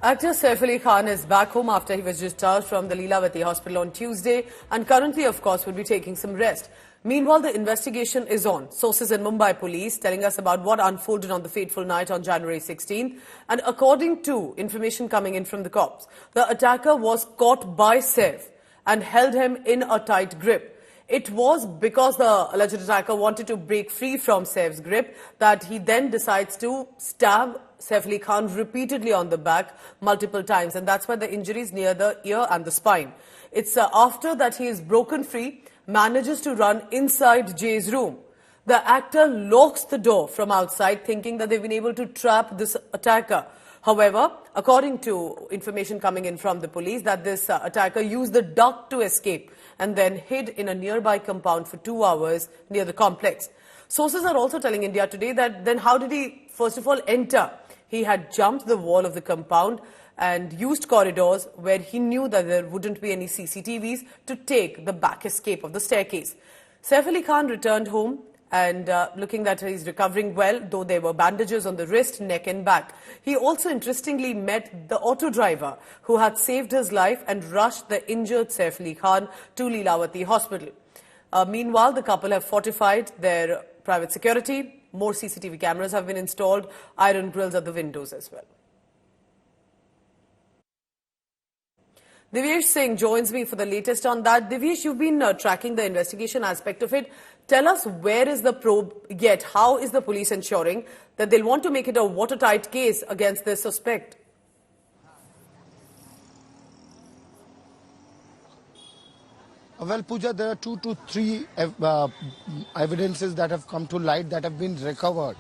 Actor Saif Ali Khan is back home after he was discharged from the Leelavati hospital on Tuesday and currently, of course, will be taking some rest. Meanwhile, the investigation is on. Sources in Mumbai police telling us about what unfolded on the fateful night on January 16th. And according to information coming in from the cops, the attacker was caught by Saif and held him in a tight grip. It was because the alleged attacker wanted to break free from Saif's grip that he then decides to stab Saif Ali Khan repeatedly on the back multiple times, and that's why the injuries near the ear and the spine. It's after that he is broken free, manages to run inside Jay's room. The actor locks the door from outside, thinking that they've been able to trap this attacker. However, according to information coming in from the police, that this attacker used the duct to escape and then hid in a nearby compound for 2 hours near the complex. Sources are also telling India Today that then how did he first of all enter? He had jumped the wall of the compound and used corridors where he knew that there wouldn't be any CCTVs to take the back escape of the staircase. Saif Ali Khan returned home and looking that he's recovering well, though there were bandages on the wrist, neck and back. He also interestingly met the auto driver who had saved his life and rushed the injured Saif Ali Khan to Leelavati hospital. Meanwhile, the couple have fortified their private security. More CCTV cameras have been installed, iron grills at the windows as well. Divyesh Singh joins me for the latest on that. Divyesh, you've been tracking the investigation aspect of it. Tell us, where is the probe yet? How is the police ensuring that they'll want to make it a watertight case against this suspect? Well, Pooja, there are 2 to 3 evidences that have come to light that have been recovered.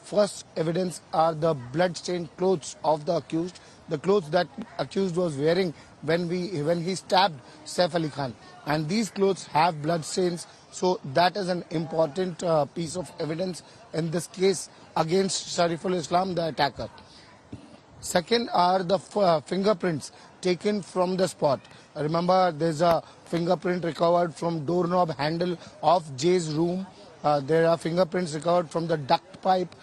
First evidence are the blood-stained clothes of the accused, the clothes that accused was wearing when he stabbed Saif Ali Khan. And these clothes have blood stains, so that is an important piece of evidence in this case against Shariful Islam, the attacker. Second are the fingerprints taken from the spot. Remember, there's a fingerprint recovered from doorknob handle of Jay's room. There are fingerprints recovered from the duct pipe,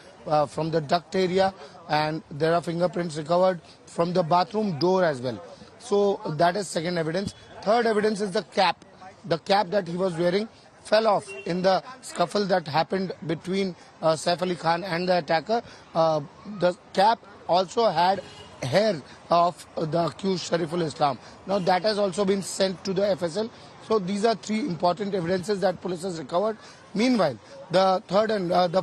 from the duct area, and there are fingerprints recovered from the bathroom door as well. So that is second evidence. Third evidence is the cap. The cap that he was wearing fell off in the scuffle that happened between Saif Ali Khan and the attacker. The cap also had hair of the accused Shariful Islam. Now that has also been sent to the FSL. So these are 3 important evidences that police has recovered. Meanwhile, the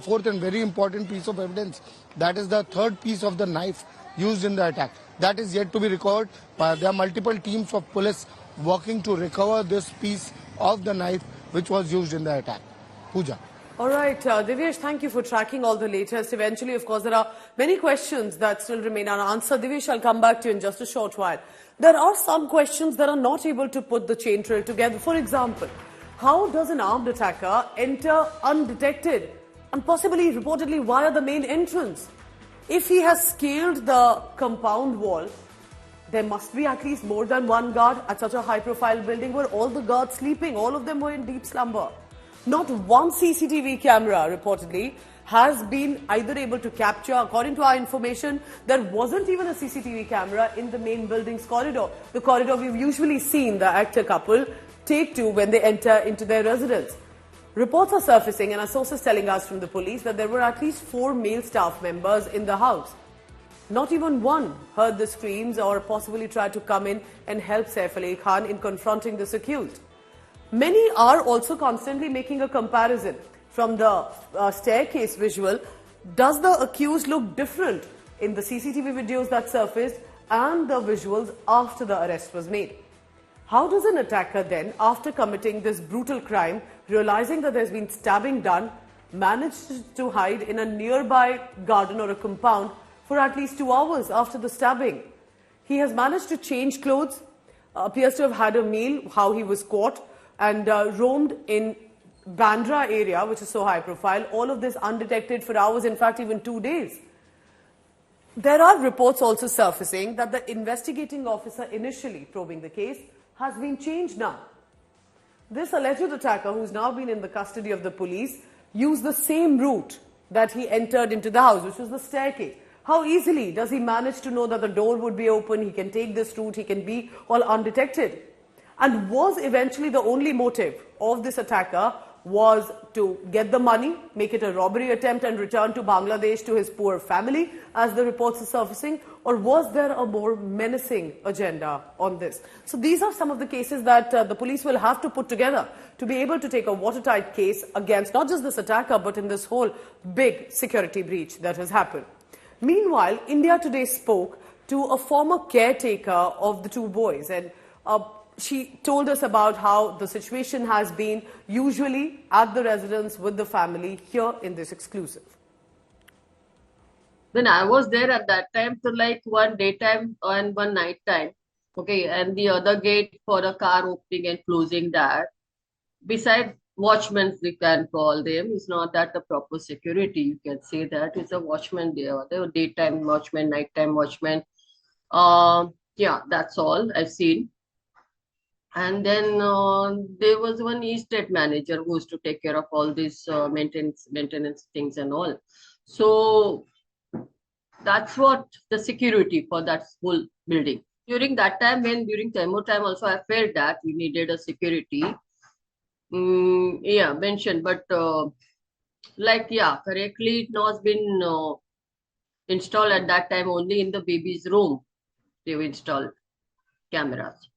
fourth and very important piece of evidence, that is the third piece of the knife used in the attack, that is yet to be recovered. There are multiple teams of police working to recover this piece of the knife which was used in the attack. Pooja. All right, Divyesh, thank you for tracking all the latest. Eventually, of course, there are many questions that still remain unanswered. Divyesh, I'll come back to you in just a short while. There are some questions that are not able to put the chain trail together. For example, how does an armed attacker enter undetected and possibly, reportedly, via the main entrance? If he has scaled the compound wall, there must be at least more than one guard at such a high-profile building where all the guards sleeping. All of them were in deep slumber. Not one CCTV camera, reportedly, has been either able to capture. According to our information, there wasn't even a CCTV camera in the main building's corridor. The corridor we've usually seen the actor couple take to when they enter into their residence. Reports are surfacing and our sources telling us from the police that there were at least 4 male staff members in the house. Not even one heard the screams or possibly tried to come in and help Saif Ali Khan in confronting this accused. Many are also constantly making a comparison from the staircase visual. Does the accused look different in the CCTV videos that surfaced and the visuals after the arrest was made? How does an attacker then, after committing this brutal crime, realizing that there's been stabbing done, manage to hide in a nearby garden or a compound for at least 2 hours after the stabbing? He has managed to change clothes, appears to have had a meal, how he was caught, and roamed in Bandra area, which is so high profile, all of this undetected for hours, in fact even 2 days. There are reports also surfacing that the investigating officer initially probing the case has been changed now. This alleged attacker, who's now been in the custody of the police, used the same route that he entered into the house, which was the staircase. How easily does he manage to know that the door would be open, he can take this route, he can be all undetected? And was eventually the only motive of this attacker was to get the money, make it a robbery attempt and return to Bangladesh to his poor family, as the reports are surfacing? Or was there a more menacing agenda on this? So these are some of the cases that the police will have to put together to be able to take a watertight case against not just this attacker, but in this whole big security breach that has happened. Meanwhile, India Today spoke to a former caretaker of the two boys, and she told us about how the situation has been usually at the residence with the family. Here in this exclusive. When I was there at that time, so like one daytime and one nighttime, okay, and the other gate for a car opening and closing that. Besides watchmen, we can call them. It's not that the proper security. You can say that it's a watchman there. The daytime watchman, nighttime watchman. Yeah, that's all I've seen. And then there was one estate manager who used to take care of all these maintenance things and all. So that's what the security for that whole building. During that time, during Taimur time also, I felt that we needed a security. Yeah, mentioned, but yeah, correctly, it was been installed at that time only in the baby's room. They were installed cameras.